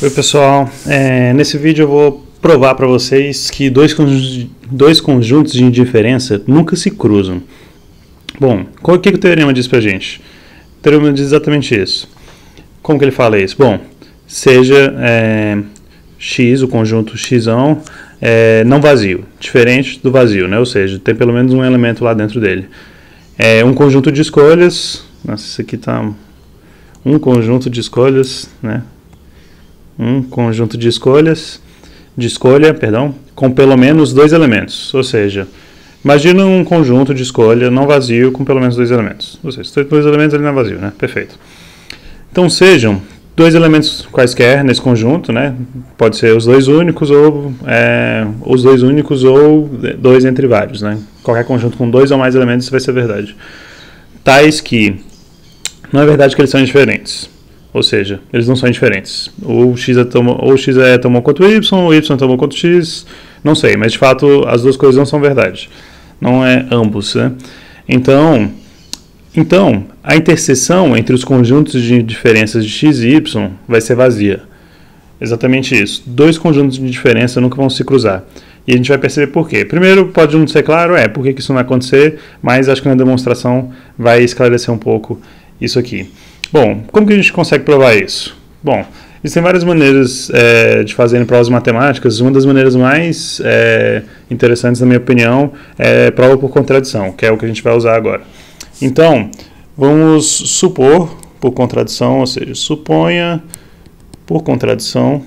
Oi pessoal, nesse vídeo eu vou provar para vocês que dois conjuntos de indiferença nunca se cruzam. Bom, o que o teorema diz pra gente? O teorema diz exatamente isso. Como que ele fala isso? Bom, seja x, o conjunto x, não vazio, diferente do vazio, né? Ou seja, tem pelo menos um elemento lá dentro dele. Um conjunto de escolhas, nossa, isso aqui tá um conjunto de escolhas, né? Um conjunto de escolha, com pelo menos dois elementos. Ou seja, imagina um conjunto de escolha não vazio com pelo menos dois elementos. Ou seja, se tem dois elementos, ele não é vazio, né? Perfeito. Então sejam dois elementos quaisquer nesse conjunto, né? Pode ser os dois únicos ou dois entre vários, né? Qualquer conjunto com dois ou mais elementos vai ser verdade. Tais que não é verdade que eles são diferentes. Ou seja, eles não são indiferentes. O x é tão quanto o y é tão bom quanto o x, não sei, mas de fato as duas coisas não são verdade. Não é ambos, né? Então, a interseção entre os conjuntos de diferenças de x e y vai ser vazia. Exatamente isso. Dois conjuntos de diferença nunca vão se cruzar. E a gente vai perceber por quê. Primeiro, pode não ser claro, por que isso não vai acontecer, mas acho que na demonstração vai esclarecer um pouco isso aqui. Bom, como que a gente consegue provar isso? Bom, existem várias maneiras de fazerem provas matemáticas. Uma das maneiras mais interessantes, na minha opinião, é prova por contradição, que é o que a gente vai usar agora. Então, vamos supor por contradição, ou seja, suponha por contradição.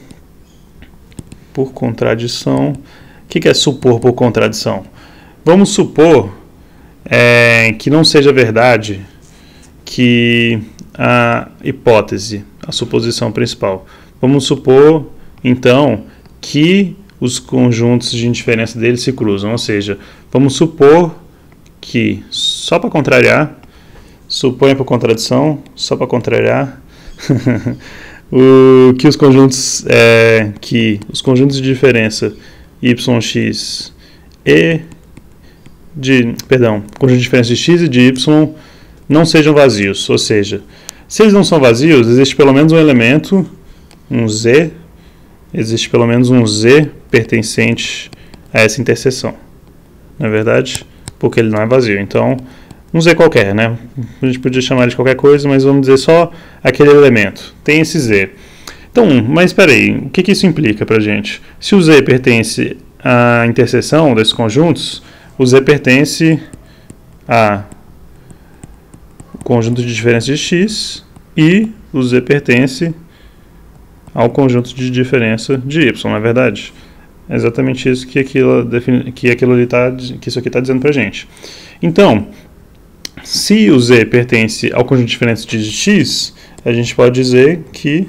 O que é supor por contradição? Vamos supor que não seja verdade que a hipótese, a suposição principal. Vamos supor, então, que os conjuntos de indiferença deles se cruzam, ou seja, vamos supor que, só para contrariar, suponha por contradição, só para contrariar, que os conjuntos de diferença yx conjunto de diferença de x e de y não sejam vazios, ou seja, se eles não são vazios, existe pelo menos um elemento, existe pelo menos um z pertencente a essa interseção, não é verdade? Porque ele não é vazio, então, um z qualquer, né? A gente podia chamar de qualquer coisa, mas vamos dizer só aquele elemento, tem esse z. Então, mas espera aí, o que isso implica pra gente? Se o z pertence à interseção desses conjuntos, o z pertence a conjunto de diferença de x e o z pertence ao conjunto de diferença de y, não é verdade? É exatamente isso que isso aqui está dizendo para a gente. Então, se o z pertence ao conjunto de diferença de x, a gente pode dizer que,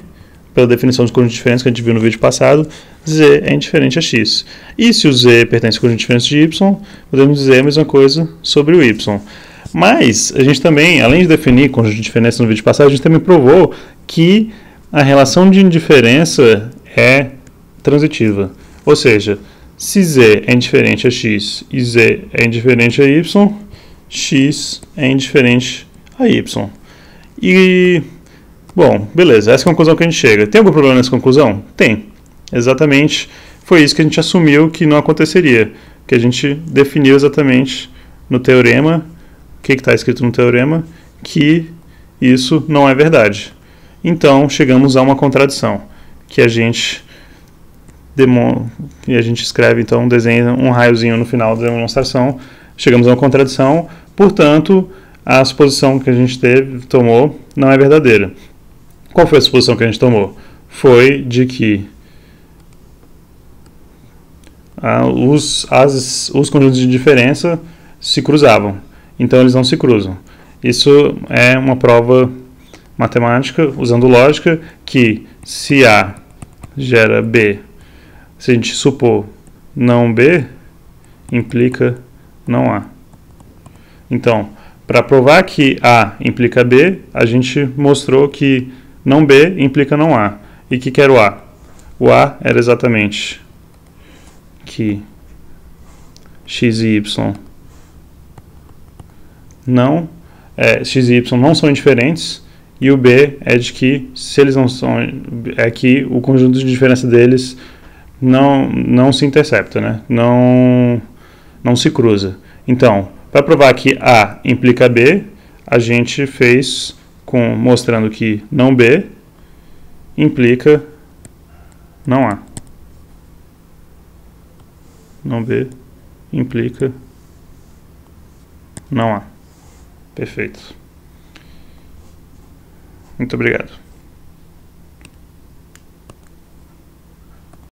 pela definição de conjunto de diferença que a gente viu no vídeo passado, z é indiferente a x. E se o z pertence ao conjunto de diferença de y, podemos dizer a mesma coisa sobre o y. Mas a gente também, além de definir conjunto de diferença no vídeo passado, a gente também provou que a relação de indiferença é transitiva. Ou seja, se z é indiferente a x e z é indiferente a y, x é indiferente a y. E, bom, beleza, essa é a conclusão que a gente chega. Tem algum problema nessa conclusão? Tem. Exatamente, foi isso que a gente assumiu que não aconteceria, que a gente definiu exatamente no teorema. O que está escrito no teorema? Que isso não é verdade. Então, chegamos a uma contradição, que a gente escreve, então, desenha um raiozinho no final da demonstração. Chegamos a uma contradição, portanto, a suposição que a gente tomou não é verdadeira. Qual foi a suposição que a gente tomou? Foi de que os conjuntos de diferença se cruzavam. Então, eles não se cruzam. Isso é uma prova matemática, usando lógica, que se A gera B, se a gente supor não B, implica não A. Então, para provar que A implica B, a gente mostrou que não B implica não A. E o que era o A? O A era exatamente que x e y x e y não são indiferentes E o B é de que, se eles não são, é que o conjunto de diferença deles não se intercepta, né? Não se cruza. Então, para provar que A implica B, a gente fez mostrando que não B implica não A. Não B implica não A. Perfeito. Muito obrigado.